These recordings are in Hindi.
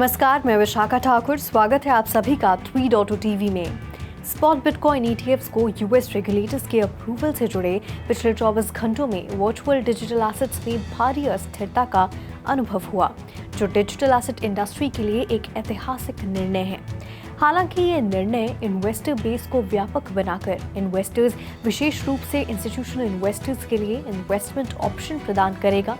नमस्कार, मैं विशाखा ठाकुर। स्वागत है आप सभी का 3.0 टीवी में। स्पॉट बिटकॉइन ईटीएफ्स को यूएस रेगुलेटर्स के अप्रूवल से जुड़े पिछले 24 घंटों में वर्चुअल डिजिटल एसेट्स में भारी अस्थिरता का अनुभव हुआ, जो डिजिटल एसेट इंडस्ट्री के लिए एक ऐतिहासिक निर्णय है। हालांकि ये निर्णय इन्वेस्टर बेस को व्यापक बनाकर इन्वेस्टर्स, विशेष रूप से इंस्टीट्यूशनल इन्वेस्टर्स के लिए इन्वेस्टमेंट ऑप्शन प्रदान करेगा,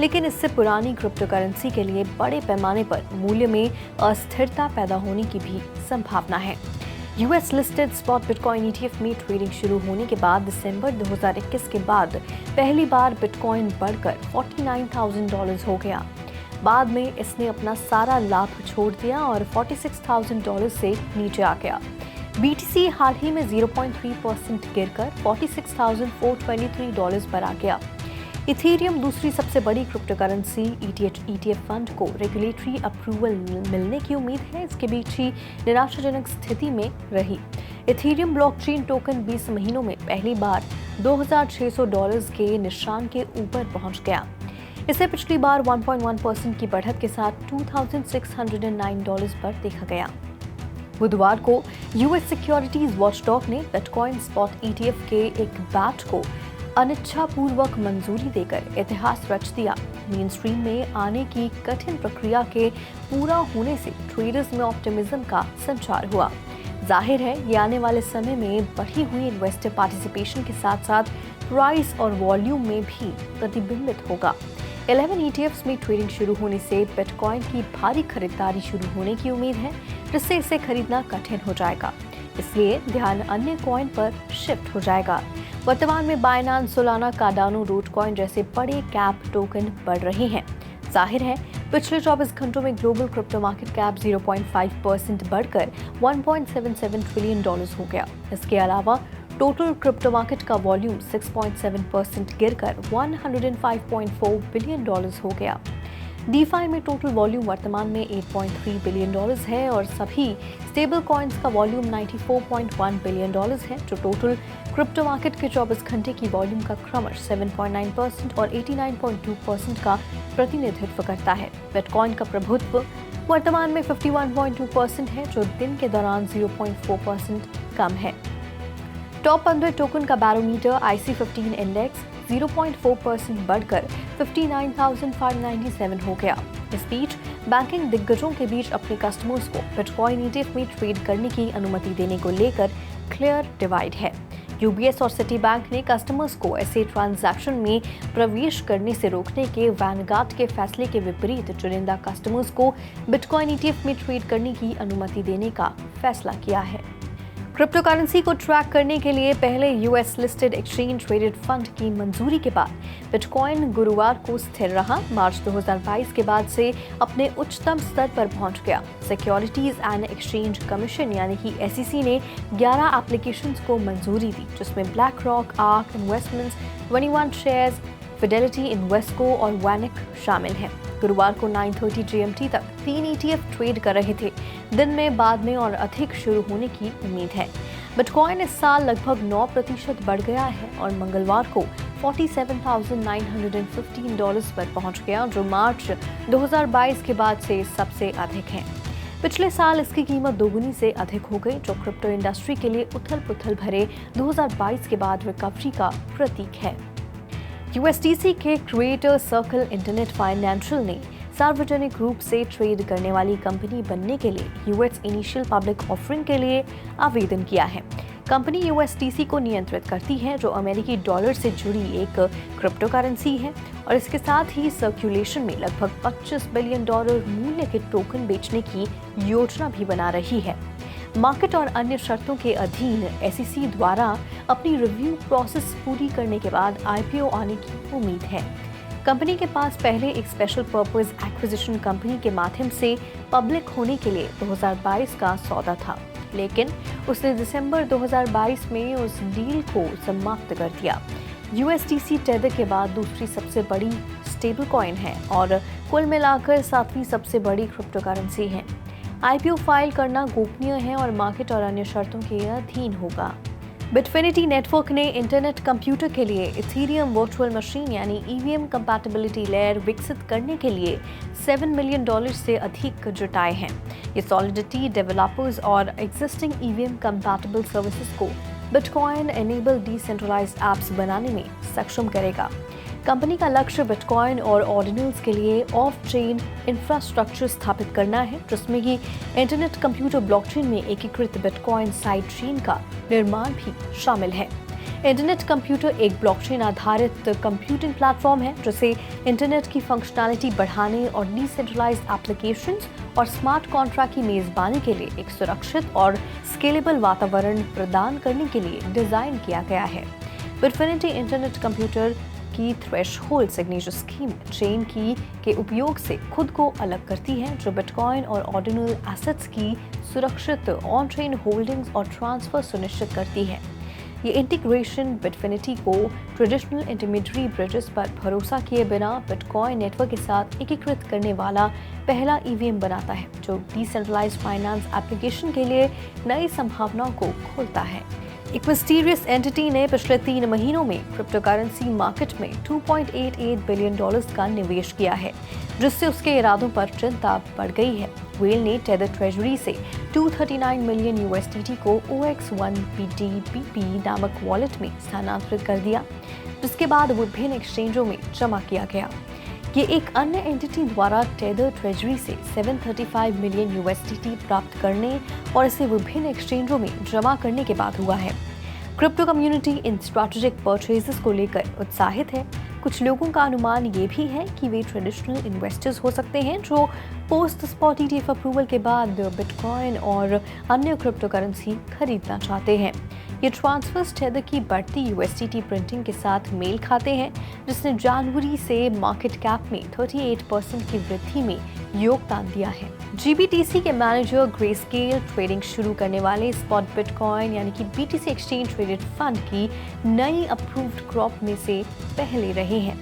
लेकिन इससे पुरानी क्रिप्टो करेंसी के लिए बड़े पैमाने पर मूल्य में अस्थिरता पैदा होने की भी संभावना है। US listed spot bitcoin ETF में ट्रेडिंग शुरू होने के बाद दिसंबर 2021 के बाद पहली बार बिटकॉइन बढ़कर $49,000 हो गया। बाद में इसने अपना सारा लाभ छोड़ दिया और $46,000 से नीचे आ गया। बीटीसी हाल ही में 0.3% गिरकर $46,423 पर आ गया। इथेरियम दूसरी सबसे बड़ी क्रिप्टो करेंसी ईटीएफ फंड को रेगुलेटरी अप्रूवल मिलने की उम्मीद है। इसके बीच ही निराशाजनक स्थिति में रही। इथेरियम ब्लॉकचेन टोकन 20 महीनों में पहली बार $2,600 के निशान के ऊपर पहुंच गया। इसे पिछली बार 1.1% की बढ़त के साथ $2,609 पर देखा गया। बुधवार को यूएस सिक्योरिटीज वॉचडॉग ने बिटकॉइन स्पॉट ईटीएफ के एक बैच को अनिच्छापूर्वक मंजूरी देकर इतिहास रच दिया। मेन स्ट्रीम में आने की कठिन प्रक्रिया के पूरा होने से ट्रेडर्स में ऑप्टिमिज्म का संचार हुआ। जाहिर है ये आने वाले समय में बढ़ी हुई इन्वेस्टर पार्टिसिपेशन के साथ साथ प्राइस और वॉल्यूम में भी प्रतिबिंबित होगा। 11 ETFs में ट्रेडिंग शुरू होने से बिटकॉइन की भारी खरीदारी शुरू होने की उम्मीद है, जिससे इसे खरीदना कठिन हो जाएगा। इसलिए ध्यान अन्य कॉइन पर शिफ्ट हो जाएगा। वर्तमान में बाइनेंस, सोलाना, कार्डानो, डोजकॉइन जैसे बड़े कैप टोकन बढ़ रहे हैं। जाहिर है पिछले 24 घंटों में ग्लोबल क्रिप्टो मार्केट कैप 0.5% बढ़कर $1.77 ट्रिलियन हो गया। इसके अलावा टोटल क्रिप्टो मार्केट का वॉल्यूम 6.7% गिरकर $105.4 बिलियन हो गया। डीफाई में टोटल वॉल्यूम वर्तमान में $8.3 बिलियन है और सभी स्टेबल कॉइन्स का वॉल्यूम $94.1 बिलियन है, जो टोटल क्रिप्टो मार्केट के 24 घंटे की वॉल्यूम का क्रमश 7.9% और 89.2% का प्रतिनिधित्व करता है। बिटकॉइन का प्रभुत्व वर्तमान में 51.2% है, जो दिन के दौरान 0.4% कम है। टॉप 15 टोकन का बैरोमीटर IC15 इंडेक्स 0.4% बढ़कर 59,597 हो गया। इस बीच बैंकिंग दिग्गजों के बीच अपने कस्टमर्स को बिटकॉइन ईटीएफ में ट्रेड करने की अनुमति देने को लेकर क्लियर डिवाइड है। यूबीएस और सिटी बैंक ने कस्टमर्स को ऐसे ट्रांजैक्शन में प्रवेश करने से रोकने के वैनगार्ड के फैसले के विपरीत चुनिंदा कस्टमर्स को बिटकॉइन ईटीएफ में ट्रेड करने की अनुमति देने का फैसला किया है। क्रिप्टो करेंसी को ट्रैक करने के लिए पहले US listed exchange traded fund की मंजूरी के बाद बिटकॉइन गुरुवार को स्थिर रहा। मार्च 2022 के बाद से अपने उच्चतम स्तर पर पहुंच गया। सिक्योरिटीज एंड एक्सचेंज कमीशन यानी कि SEC ने 11 एप्लीकेशंस को मंजूरी दी, जिसमें black rock, arc investments, 21 shares, Fidelity, Invesco और वैनिक शामिल हैं। गुरुवार को 9:30 GMT तक 3 ETF ट्रेड कर रहे थे। दिन में बाद में और अधिक शुरू होने की उम्मीद है। बिटकॉइन इस साल लगभग 9% बढ़ गया है और मंगलवार को $47,915 पर पहुंच गया, जो मार्च 2022 के बाद से सबसे अधिक है। पिछले साल इसकी कीमत दोगुनी से अधिक हो गई, जो क्रिप्टो इंडस्ट्री के लिए उथल-पुथल भरे 2022 के बाद रिकवरी का प्रतीक है। USDC के क्रिएटर सर्कल इंटरनेट फाइनेंशियल ने सार्वजनिक रूप से ट्रेड करने वाली कंपनी बनने के लिए यूएस इनिशियल पब्लिक ऑफरिंग के लिए आवेदन किया है। कंपनी USDC को नियंत्रित करती है, जो अमेरिकी डॉलर से जुड़ी एक क्रिप्टो करेंसी है और इसके साथ ही सर्कुलेशन में लगभग $25 बिलियन मूल्य के टोकन बेचने की योजना भी बना रही है। मार्केट और अन्य शर्तों के अधीन SEC द्वारा अपनी रिव्यू प्रोसेस पूरी करने के बाद IPO आने की उम्मीद है। कंपनी के पास पहले एक स्पेशल पर्पस एक्विजिशन कंपनी के माध्यम से पब्लिक होने के लिए 2022 का सौदा था, लेकिन उसने दिसंबर 2022 में उस डील को समाप्त कर दिया। USDC टेदर के बाद दूसरी सबसे बड़ी स्टेबल कॉइन है और कुल मिलाकर 7वीं सबसे बड़ी क्रिप्टो करेंसी है। IPO फाइल करना गोपनीय है और मार्केट और अन्य शर्तों के अधीन होगा। बिटफिनिटी नेटवर्क ने इंटरनेट कंप्यूटर के लिए इथेरियम वर्चुअल मशीन यानी ईवीएम कंपैटिबिलिटी लेयर विकसित करने के लिए $7 मिलियन से अधिक जुटाए हैं। ये सॉलिडिटी डेवलपर्स और एग्जिस्टिंग ईवीएम कंपैटिबल सर्विसेज को बिटकॉइन एनेबल डिसेंट्रलाइज्ड ऐप्स बनाने में सक्षम करेगा। कंपनी का लक्ष्य बिटकॉइन और ऑर्डिनल्स के लिए ऑफ चेन इंफ्रास्ट्रक्चर स्थापित करना है, जिसमें कि इंटरनेट कंप्यूटर ब्लॉकचेन में एकीकृत बिटकॉइन साइड चेन का निर्माण भी शामिल है। इंटरनेट कंप्यूटर एक ब्लॉकचेन आधारित कंप्यूटिंग प्लेटफॉर्म है, जिसे इंटरनेट की फंक्शनैलिटी बढ़ाने और डिसेंट्रलाइज्ड एप्लीकेशंस और स्मार्ट कॉन्ट्रैक्ट की मेजबानी के लिए एक सुरक्षित और स्केलेबल वातावरण प्रदान करने के लिए डिजाइन किया गया है। बिटफिनिटी इंटरनेट कंप्यूटर की थ्रेशहोल्ड सिग्नेचर स्कीम चेन की के उपयोग से खुद को अलग करती है, जो बिटकॉइन और ऑर्डिनल एसेट्स की सुरक्षित ऑन चेन होल्डिंग्स और ट्रांसफर सुनिश्चित करती है। ये इंटीग्रेशन बिटफिनिटी को ट्रेडिशनल इंटरमीडियरी ब्रिजेस पर भरोसा किए बिना बिटकॉइन नेटवर्क के साथ एकीकृत करने वाला पहला ईवीएम बनाता है, जो डिसेंट्रलाइज्ड फाइनेंस एप्लीकेशन के लिए नई संभावनाओं को खोलता है। एक मिस्टीरियस एंटिटी ने पिछले 3 महीनों में क्रिप्टोकरेंसी मार्केट में $2.88 बिलियन का निवेश किया है, जिससे उसके इरादों पर चिंता बढ़ गई है। व्हेल ने टेदर ट्रेजरी से $239 मिलियन को OX1BTPP नामक वॉलेट में स्थानांतरित कर दिया, जिसके बाद विभिन्न एक्सचेंजों में जमा किया गया। ये एक अन्य एंटिटी द्वारा टेदर ट्रेजरी से $735 मिलियन प्राप्त करने और इसे विभिन्न एक्सचेंजों में जमा करने के बाद हुआ है। Crypto community in strategic purchases को लेकर उत्साहित है। कुछ लोगों का अनुमान ये भी है कि वे ट्रेडिशनल इन्वेस्टर्स हो सकते हैं जो पोस्ट स्पॉट ETF अप्रूवल के बाद बिटकॉइन और अन्य क्रिप्टो करेंसी खरीदना चाहते हैं। ये ट्रांसफर्स टेदर की बढ़ती USDT प्रिंटिंग के साथ मेल खाते हैं, जिसने जनवरी से मार्केट कैप में 38% की वृद्धि में योगदान दिया है। GBTC के मैनेजर ग्रेस्केल ट्रेडिंग शुरू करने वाले स्पॉट बिटकॉइन यानी कि BTC एक्सचेंज ट्रेडेड फंड की नई अप्रूव्ड क्रॉप में से पहले रहे हैं।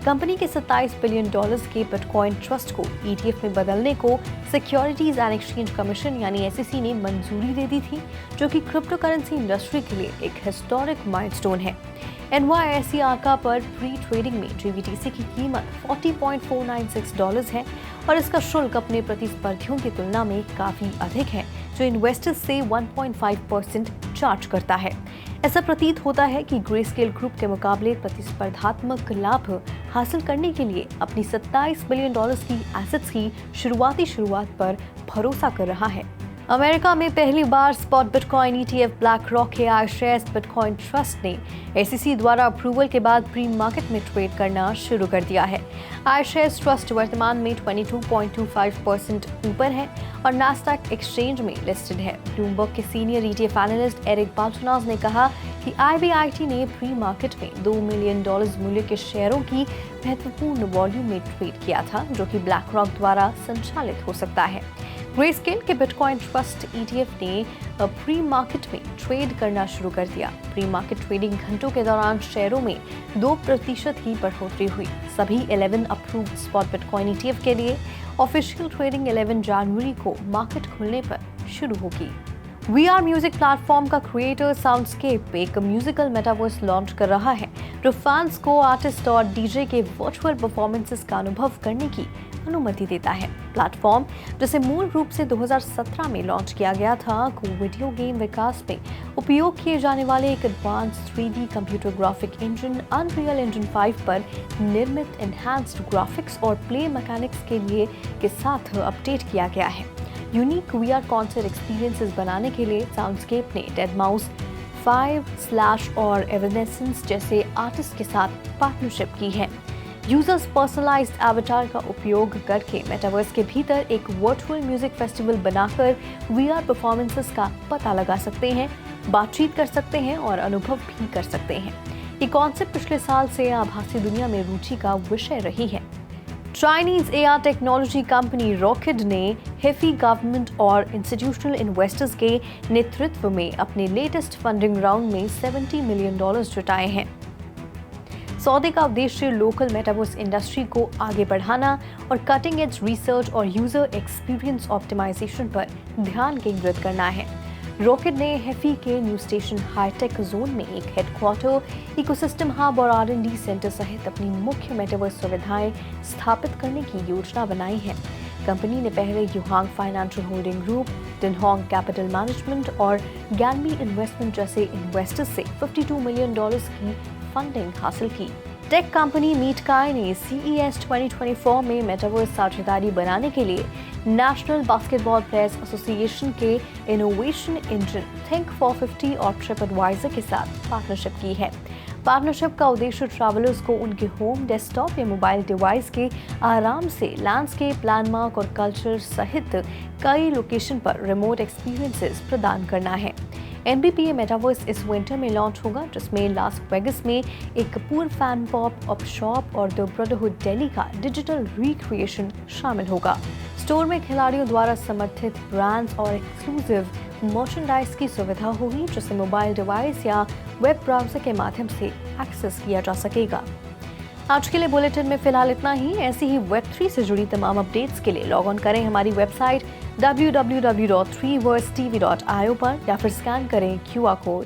कंपनी के $27 बिलियन के बिटकॉइन ट्रस्ट को ETF में बदलने को सिक्योरिटीज एंड एक्सचेंज कमीशन यानी SEC ने मंजूरी दे दी थी, जो कि क्रिप्टो करेंसी इंडस्ट्री के लिए एक हिस्टोरिक माइलस्टोन है। NYSE आर्का पर प्री ट्रेडिंग में GBTC की कीमत $40.496 है और इसका शुल्क अपने प्रतिस्पर्धियों की तुलना में काफी अधिक है, जो इन्वेस्टर्स से 1.5% चार्ज करता है। ऐसा प्रतीत होता है कि ग्रेस्केल ग्रुप के मुकाबले प्रतिस्पर्धात्मक लाभ हासिल करने के लिए अपनी $27 बिलियन की एसेट्स की शुरुआत पर भरोसा कर रहा है। अमेरिका में पहली बार spot bitcoin ETF BlackRock के iShares बिटकॉइन ट्रस्ट ने SEC द्वारा अप्रूवल के बाद प्री मार्केट में ट्रेड करना शुरू कर दिया है। iShares ट्रस्ट वर्तमान में 22.25% ऊपर है और नास्डैक एक्सचेंज में लिस्टेड है। ब्लूमबर्ग के सीनियर ETF एनालिस्ट एरिक बाल्टोनाज ने कहा कि IBIT ने प्री मार्केट में $2 मिलियन मूल्य के शेयरों की महत्वपूर्ण वॉल्यूम में ट्रेड किया था, जो कि ब्लैक रॉक द्वारा संचालित हो सकता है। ग्रेस्केल के बिटकॉइन ट्रस्ट ETF ने प्री मार्केट में ट्रेड करना शुरू कर दिया। प्री मार्केट ट्रेडिंग घंटों के दौरान शेयरों में 2% की बढ़ोतरी हुई। सभी 11 अप्रूव्ड स्पॉट बिटकॉइन ETF के लिए ऑफिशियल ट्रेडिंग 11 जनवरी को मार्केट खुलने पर शुरू होगी। VR म्यूजिक प्लेटफॉर्म का क्रिएटर साउंडस्केप एक म्यूजिकल मेटावर्स लॉन्च कर रहा है, जो फैंस को आर्टिस्ट और DJ के वर्चुअल परफॉर्मेंसेस का अनुभव करने की अनुमति देता है। प्लेटफॉर्म, जिसे मूल रूप से 2017 में लॉन्च किया गया था, को वीडियो गेम विकास में उपयोग किए जाने वाले एक advance 3D computer graphic engine unreal engine 5 पर निर्मित एनहांस्ड ग्राफिक्स और प्ले मैकेनिक्स के लिए के साथ अपडेट किया गया है। यूनिक VR कॉन्सर्ट एक्सपीरियंसेस बनाने के लिए साउंडस्केप ने deadmau5 5 और एवरनेसेंस जैसे आर्टिस्ट के साथ पार्टनरशिप की है। यूजर्स पर्सनलाइज्ड एवटार का उपयोग करके मेटावर्स के भीतर एक वर्चुअल म्यूजिक फेस्टिवल बनाकर VR परफॉर्मेंसेस का पता लगा सकते हैं, बातचीत कर सकते हैं और अनुभव भी कर सकते हैं। ये कॉन्सेप्ट पिछले साल से आभासी दुनिया में रुचि का विषय रही है। चाइनीज AR टेक्नोलॉजी कंपनी रॉकेड ने हेफी गवर्नमेंट और इंस्टीट्यूशनल इन्वेस्टर्स के नेतृत्व में अपने लेटेस्ट फंडिंग राउंड में $70 मिलियन जुटाए हैं। सौदे का उद्देश्य लोकल मेटावर्स इंडस्ट्री को आगे बढ़ाना और कटिंग एज रिसर्च और यूजर एक्सपीरियंस ऑप्टिमाइजेशन पर ध्यान केंद्रित करना है। रॉकेट ने हेफी के न्यू स्टेशन हाईटेक जोन में एक हेडक्वार्टर, इकोसिस्टम हब और R&D सेंटर सहित अपनी मुख्य मेटावर्स सुविधाएं स्थापित करने की योजना बनाई है। कंपनी ने पहले Yuhang Financial Holding Group, Dinhong Capital Management और गैनमी इन्वेस्टमेंट जैसे इन्वेस्टर्स से $52 मिलियन की फंडिंग हासिल की। टेक कंपनी मीटकाई ने CES 2024 में मेटावर्स साझेदारी बनाने के लिए नेशनल बास्केटबॉल प्लेयर्स एसोसिएशन के इनोवेशन इंजन थिंक फॉर 50 और ट्रिपएडवाइजर के साथ पार्टनरशिप की है। पार्टनरशिप का उद्देश्य ट्रैवलर्स को उनके होम, डेस्कटॉप या मोबाइल डिवाइस के आराम से लैंडस्केप, लैंडमार्क और कल्चर सहित कई लोकेशन पर रिमोट एक्सपीरियंसेस प्रदान करना है। NBPA मेटावर्स इस विंटर में लॉन्च होगा, जिसमें लास वेगास में एक पूर्व फैन पॉप शॉप और द ब्रदरहुड दिल्ली का डिजिटल रिक्रिएशन शामिल होगा। स्टोर में खिलाड़ियों द्वारा समर्थित ब्रांड्स और एक्सक्लूसिव मर्चेंडाइज की सुविधा होगी, जिसे मोबाइल डिवाइस या वेब ब्राउज़र के माध्यम से एक्सेस किया जा सकेगा। आज के लिए बुलेटिन में फिलहाल इतना ही। ऐसी ही Web3 से जुड़ी तमाम अपडेट्स के लिए लॉग ऑन करें हमारी वेबसाइट www.3versetv.io पर या फिर स्कैन करें QR कोड।